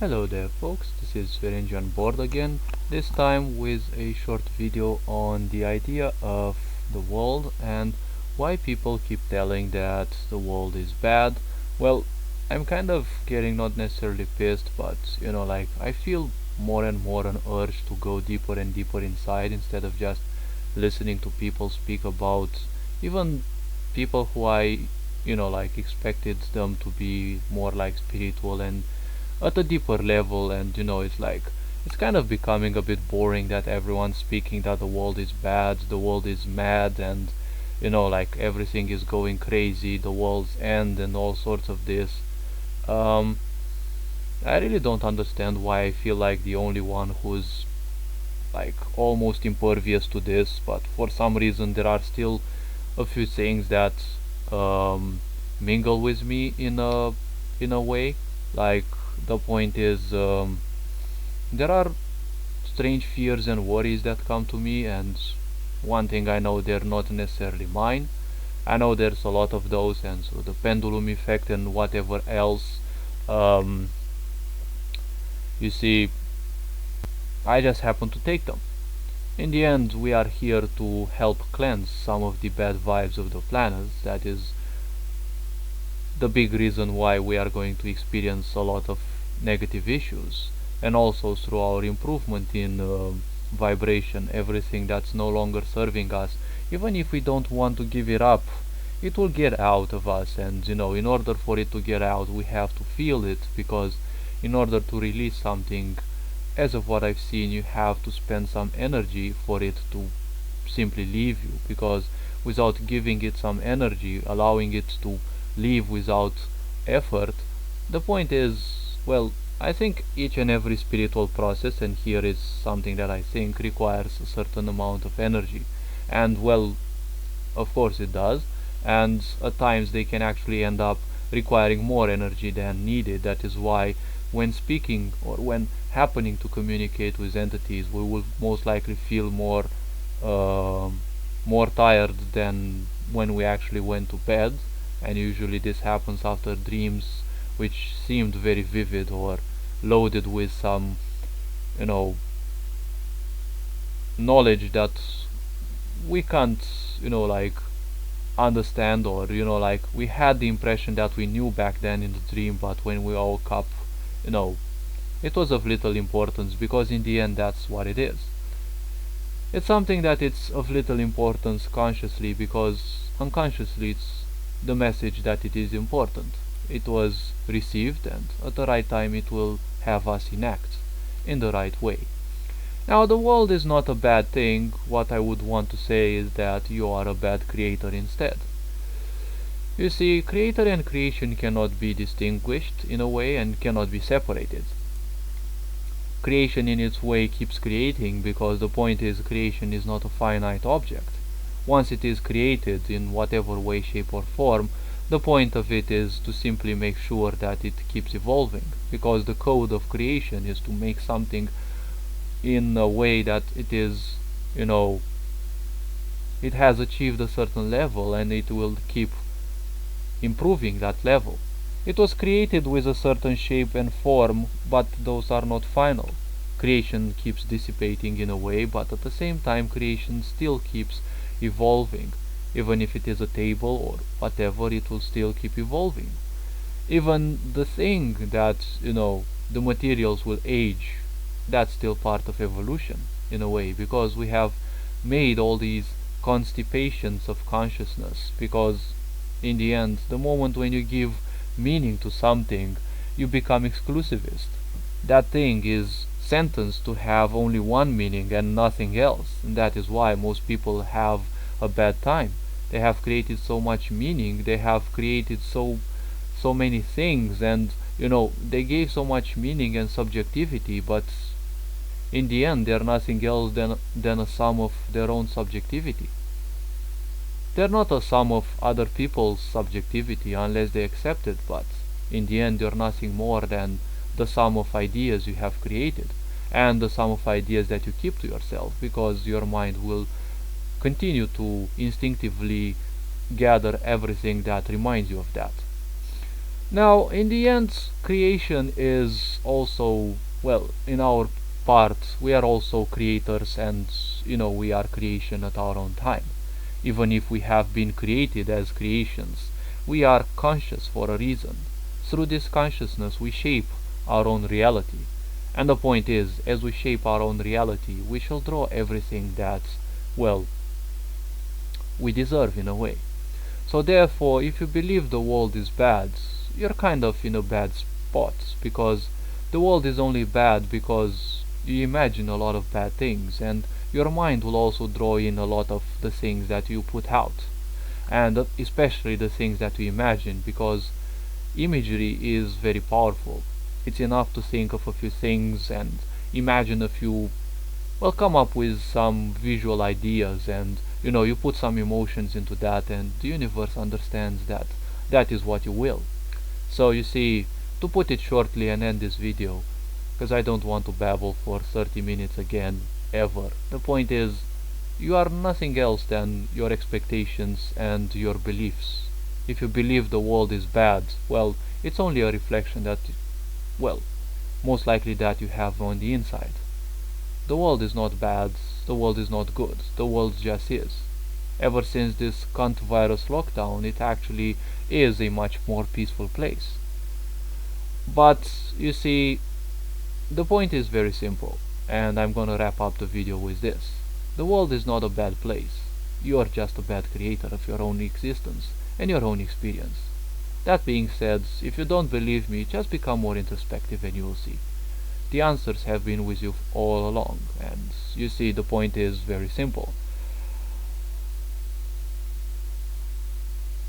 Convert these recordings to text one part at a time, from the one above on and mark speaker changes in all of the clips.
Speaker 1: Hello there folks, this is Ferengi on board again, this time with a short video on the idea of the world and why people keep telling that the world is bad. Well, I'm kind of getting not necessarily pissed, but I feel more and more an urge to go deeper and deeper inside instead of just listening to people speak about even people who I expected them to be more like spiritual and at a deeper level. And it's kind of becoming a bit boring that everyone's speaking that the world is bad, the world is mad, and everything is going crazy, the world's end and all sorts of this. um I really don't understand why I feel like the only one who's like almost impervious to this, but for some reason there are still a few things that mingle with me in a way. Like, the point is, there are strange fears and worries that come to me, and one thing I know, they're not necessarily mine. I know there's a lot of those, and so the pendulum effect and whatever else. um, you see, I just happen to take them. In the end, we are here to help cleanse some of the bad vibes of the planet. That is the big reason why we are going to experience a lot of negative issues, and also through our improvement in vibration, everything that's no longer serving us, even if we don't want to give it up, it will get out of us. And in order for it to get out, we have to feel it, because in order to release something, as of what I've seen, you have to spend some energy for it to simply leave you, because without giving it some energy, allowing it to leave without effort, the point is, well, I think each and every spiritual process, and here is something that I think requires a certain amount of energy. And well, of course it does, and at times they can actually end up requiring more energy than needed. That is why when speaking or when happening to communicate with entities, we will most likely feel um more tired than when we actually went to bed. And usually this happens after dreams which seemed very vivid or loaded with some, you know, knowledge that we can't, understand, or we had the impression that we knew back then in the dream, but when we woke up, you know, it was of little importance, because in the end that's what it is. It's something that it's of little importance consciously, because unconsciously it's the message that it is important. It was received, and at the right time it will have us enact in the right way. Now, the world is not a bad thing. What I would want to say is that you are a bad creator instead. You see, creator and creation cannot be distinguished in a way and cannot be separated. Creation in its way keeps creating, because the point is, creation is not a finite object. Once it is created in whatever way, shape or form, the point of it is to simply make sure that it keeps evolving, because the code of creation is to make something in a way that it is, you know, it has achieved a certain level, and it will keep improving that level. It was created with a certain shape and form, but those are not final. Creation keeps dissipating in a way, but at the same time creation still keeps evolving. Even if it is a table or whatever, it will still keep evolving. Even the thing that, the materials will age, that's still part of evolution in a way, because we have made all these constipations of consciousness. Because in the end, the moment when you give meaning to something, you become exclusivist. That thing is sentenced to have only one meaning and nothing else, and that is why most people have a bad time. They have created so much meaning, they have created so many things, and they gave so much meaning and subjectivity, but in the end they're nothing else than a sum of their own subjectivity. They're not a sum of other people's subjectivity unless they accept it, but in the end they're nothing more than the sum of ideas you have created, and the sum of ideas that you keep to yourself, because your mind will continue to instinctively gather everything that reminds you of that. Now, in the end, creation is also, well, in our part, we are also creators, and we are creation at our own time. Even if we have been created as creations, we are conscious for a reason. Through this consciousness, we shape our own reality. And the point is, as we shape our own reality, we shall draw everything that, well, we deserve in a way. So therefore, if you believe the world is bad, you're kind of in a bad spot, because the world is only bad because you imagine a lot of bad things, and your mind will also draw in a lot of the things that you put out, and especially the things that you imagine, because imagery is very powerful. It's enough to think of a few things and imagine a few, well, come up with some visual ideas, and you put some emotions into that, and the universe understands that that is what you will. So you see, to put it shortly and end this video, because I don't want to babble for 30 minutes again, ever. The point is, you are nothing else than your expectations and your beliefs. If you believe the world is bad, well, it's only a reflection that, well, most likely that you have on the inside. The world is not bad, the world is not good, the world just is. Ever since this cunt virus lockdown, it actually is a much more peaceful place. But, you see, the point is very simple, and I'm gonna wrap up the video with this. The world is not a bad place. You are just a bad creator of your own existence and your own experience. That being said, if you don't believe me, just become more introspective and you will see. The answers have been with you all along, and you see, the point is very simple.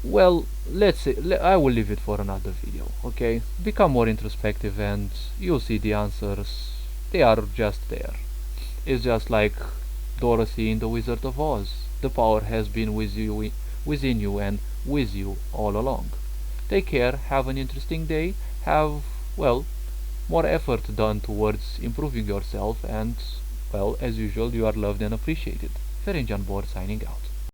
Speaker 1: Well, let's say, I will leave it for another video, okay? Become more introspective and you'll see the answers. They are just there. It's just like Dorothy in The Wizard of Oz. The power has been within you and with you all along. Take care, have an interesting day, have, well, more effort done towards improving yourself, and, well, as usual, you are loved and appreciated. Ferenc Can Bor signing out.